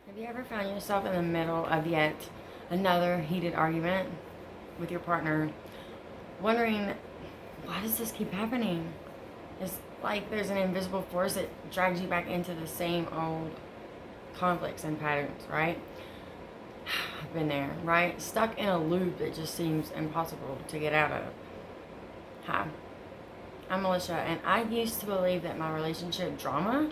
Have you ever found yourself in the middle of yet another heated argument with your partner, wondering, why does this keep happening? It's like there's an invisible force that drags you back into the same old conflicts and patterns, right? I've been there, right? Stuck in a loop that just seems impossible to get out of. Hi, I'm Alicia, and I used to believe that my relationship drama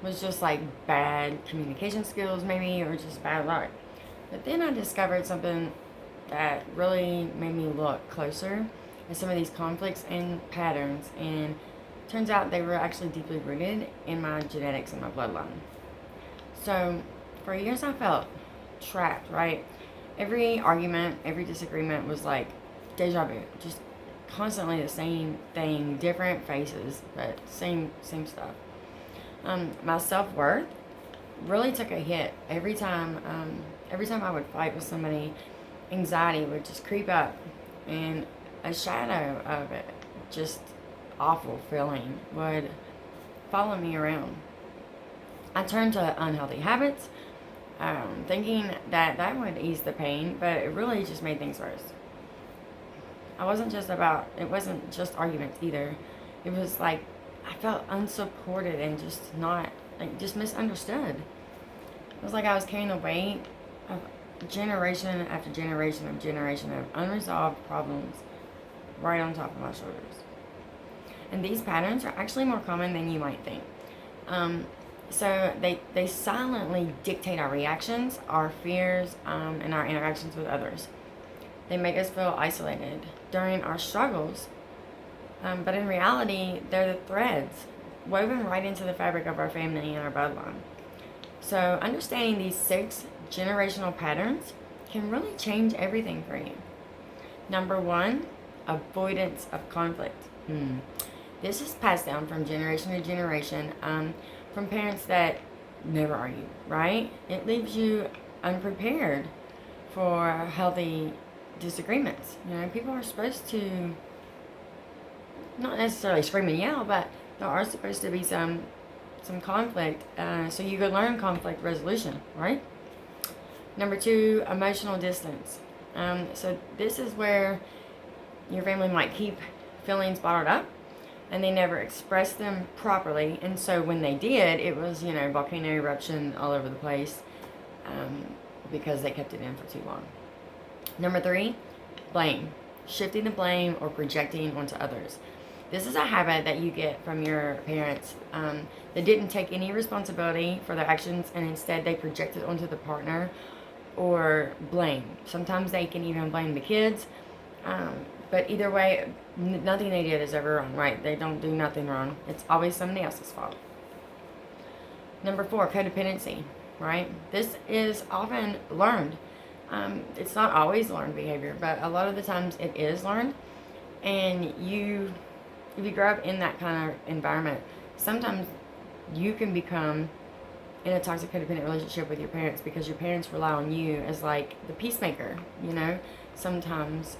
was just like bad communication skills, maybe, or just bad luck. But then I discovered something that really made me look closer at some of these conflicts and patterns, and turns out they were actually deeply rooted in my genetics and my bloodline. So for years I felt trapped, right? Every argument, every disagreement was like deja vu, just constantly the same thing, different faces, but same stuff. My self worth really took a hit every time. Every time I would fight with somebody, anxiety would just creep up, and a shadow of it, just awful feeling, would follow me around. I turned to unhealthy habits, thinking that that would ease the pain, but it really just made things worse. It wasn't just arguments either. It was like I felt unsupported and just not, like, just misunderstood. It was like I was carrying the weight of generation after generation of unresolved problems right on top of my shoulders. And these patterns are actually more common than you might think. So they silently dictate our reactions, our fears, and our interactions with others. They make us feel isolated during our struggles, but in reality, they're the threads woven right into the fabric of our family and our bloodline. So understanding these 6 generational patterns can really change everything for you. Number one, avoidance of conflict. This is passed down from generation to generation, from parents that never argue, right? It leaves you unprepared for healthy disagreements. You know, people are supposed to not necessarily scream and yell, but there are supposed to be some conflict, so you could learn conflict resolution, right? Number two, emotional distance. So this is where your family might keep feelings bottled up, and they never expressed them properly, and so when they did, it was, volcano eruption all over the place, because they kept it in for too long. Number three, blame. Shifting the blame or projecting onto others. This is a habit that you get from your parents, that didn't take any responsibility for their actions, and instead they projected onto the partner, or blame. Sometimes they can even blame the kids, but either way, nothing they did is ever wrong, right? They don't do nothing wrong. It's always somebody else's fault. Number four, codependency, right? This is often learned. It's not always learned behavior, but a lot of the times it is learned. And if you grow up in that kind of environment, sometimes you can become in a toxic codependent relationship with your parents because your parents rely on you as like the peacemaker. Sometimes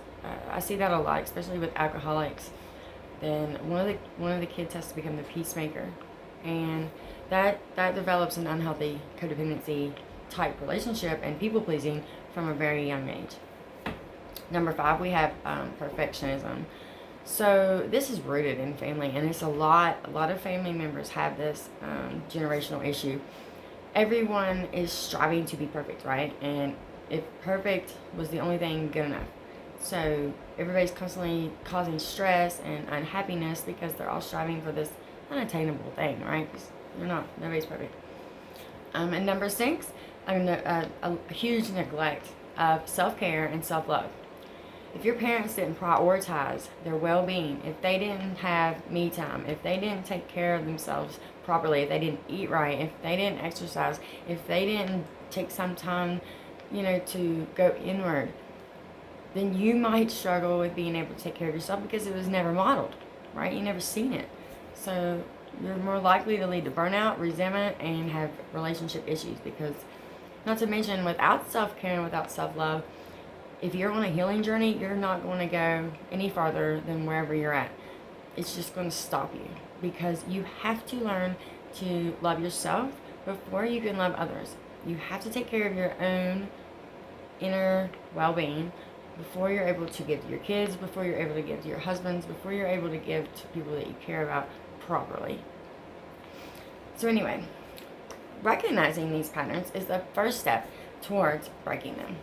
I see that a lot, especially with alcoholics. Then one of the kids has to become the peacemaker, and that develops an unhealthy codependency type relationship and people pleasing from a very young age. Number five, we have perfectionism. So this is rooted in family, and it's a lot of family members have this generational issue. Everyone is striving to be perfect, right? And if perfect was the only thing, good enough. So everybody's constantly causing stress and unhappiness because they're all striving for this unattainable thing, right? Nobody's perfect. And number six, a huge neglect of self-care and self-love. If your parents didn't prioritize their well-being, if they didn't have me time, if they didn't take care of themselves properly, if they didn't eat right, if they didn't exercise, if they didn't take some time, to go inward, then you might struggle with being able to take care of yourself because it was never modeled, right? You never seen it. So you're more likely to lead to burnout, resentment, and have relationship issues because, not to mention, without self-care and without self-love, if you're on a healing journey, you're not going to go any farther than wherever you're at. It's just going to stop you because you have to learn to love yourself before you can love others. You have to take care of your own inner well-being before you're able to give to your kids, before you're able to give to your husbands, before you're able to give to people that you care about properly. So anyway, recognizing these patterns is the first step towards breaking them.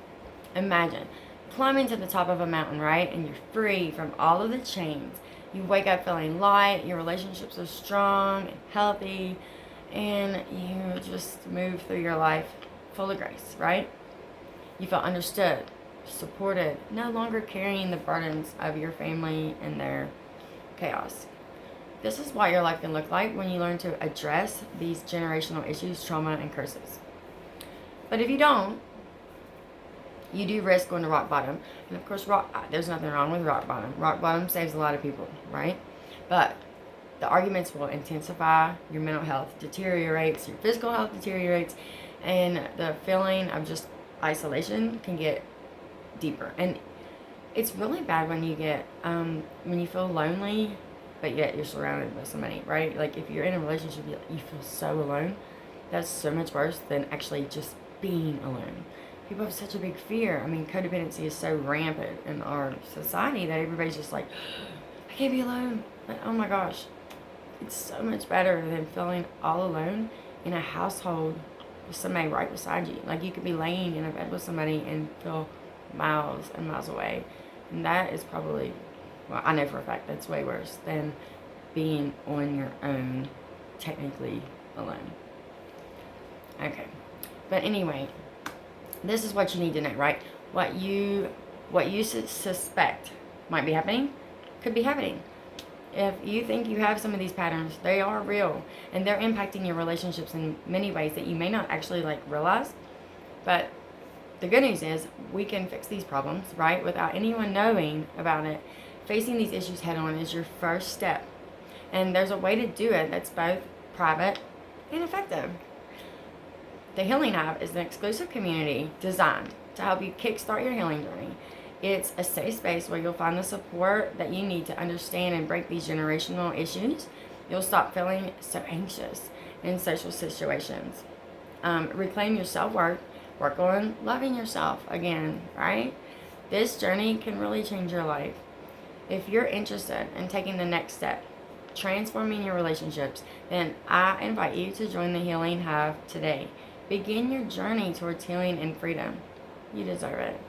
Imagine climbing to the top of a mountain, right? And you're free from all of the chains. You wake up feeling light, your relationships are strong and healthy, and you just move through your life full of grace, right? You feel understood, supported, no longer carrying the burdens of your family and their chaos. This is what your life can look like when you learn to address these generational issues, trauma, and curses. But if you don't, you do risk going to rock bottom. And of course, there's nothing wrong with rock bottom. Rock bottom saves a lot of people, right? But the arguments will intensify, your mental health deteriorates, your physical health deteriorates, and the feeling of just isolation can get deeper. And it's really bad when you get, when you feel lonely, but yet you're surrounded by somebody, right? Like if you're in a relationship, you feel so alone. That's so much worse than actually just being alone. People have such a big fear. I mean, codependency is so rampant in our society that everybody's just like, I can't be alone. But oh my gosh, it's so much better than feeling all alone in a household with somebody right beside you. Like you could be laying in a bed with somebody and feel miles and miles away. And that is probably, well, I know for a fact that's way worse than being on your own, technically alone. Okay. But anyway, this is what you need to know, right? What you suspect might be happening, could be happening. If you think you have some of these patterns, they are real, and they're impacting your relationships in many ways that you may not actually realize. But the good news is we can fix these problems, right? Without anyone knowing about it. Facing these issues head on is your first step. And there's a way to do it that's both private and effective. The Healing Hub is an exclusive community designed to help you kickstart your healing journey. It's a safe space where you'll find the support that you need to understand and break these generational issues. You'll stop feeling so anxious in social situations. Reclaim your self-worth. Work on loving yourself again, right? This journey can really change your life. If you're interested in taking the next step, transforming your relationships, then I invite you to join the Healing Hub today. Begin your journey towards healing and freedom. You deserve it.